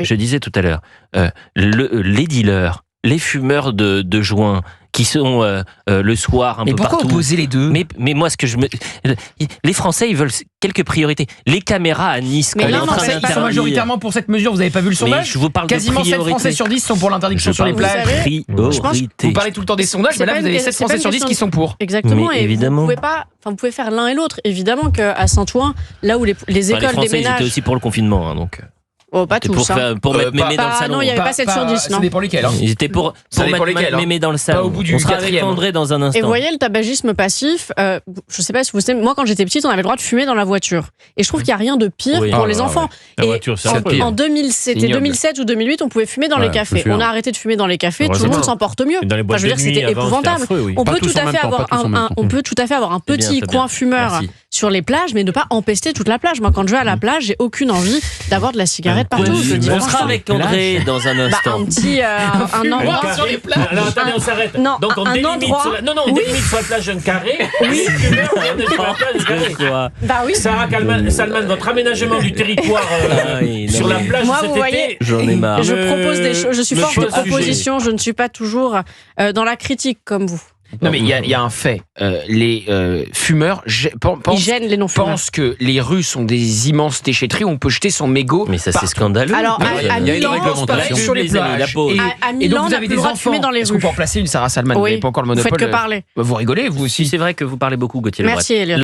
je disais tout à l'heure, les dealers, les fumeurs de joints qui sont le soir un peu partout. Mais pourquoi opposer les deux ? Mais moi, les Français, ils veulent quelques priorités. Les caméras à Nice, mais quand les Français qui sont majoritairement pour cette mesure, vous n'avez pas vu le sondage ? Je vous parle Quasiment de 7 Français sur 10 sont pour l'interdiction sur les plages. Vous parlez tout le temps des sondages, mais là vous avez 7 Français sur 10 qui sont pour. Exactement, mais et évidemment. vous pouvez faire l'un et l'autre. Évidemment qu'à Saint-Ouen, là où les écoles les Français, déménagent... ils étaient aussi pour le confinement, hein, donc... Oh, pas tous, pour mettre mémé dans le salon. Non, il n'y avait pas 7 sur 10, non. Ça dépend lesquels. Ils étaient pour mettre mémé dans le salon. Pas au bout du on sera avec 4e. André dans un instant. Et vous voyez, le tabagisme passif, je ne sais pas si vous savez, moi quand j'étais petite, on avait le droit de fumer dans la voiture. Et je trouve qu'il n'y a rien de pire pour les enfants. La voiture, c'est un peu. En 2007 ou 2008, on pouvait fumer dans les cafés. On a arrêté de fumer dans les cafés, tout le monde s'en porte mieux. Dans les boîtes Je veux dire, de nuit, c'était avant, épouvantable. c'était affreux, oui. On Pas peut tous tout en à même fait temps, avoir pas tous en même temps. on peut tout à fait avoir un petit coin fumeur Merci. sur les plages, mais ne pas empester toute la plage. Moi, quand je vais à la plage, j'ai aucune envie d'avoir de la cigarette partout. Je le dis On sera avec André dans un instant. un petit un endroit sur les plages. Alors attendez, on s'arrête. Non, Donc on un délimite endroit- sur la... Non, on délimite sur la plage un carré. Oui. Sur la plage un carré. Bah oui. Sarah Salman, votre aménagement du territoire sur la plage Moi, cet vous été. voyez, J'en ai marre. je propose des choses. Je suis force de Monsieur le sujet. proposition. Je ne suis pas toujours dans la critique comme vous. Non mais il y a un fait. Les fumeurs Ils gênent les non-fumeurs. pensent que les rues sont des immenses déchetteries où on peut jeter son mégot. Mais ça, c'est partout. scandaleux. Alors, à Il y a une Milan, réglementation sur les les amis, la plages. pause. À Et Milan, donc on vous n'a avez plus le des droit de enfants. fumer dans les Est-ce qu'on rues. peut en placer une Sarah Salman ? Vous Oui. n'avez pas encore le Vous monopole. faites que parler. Vous rigolez vous aussi. Si c'est vrai que vous parlez beaucoup, Gauthier Lebret. Merci, Elliot.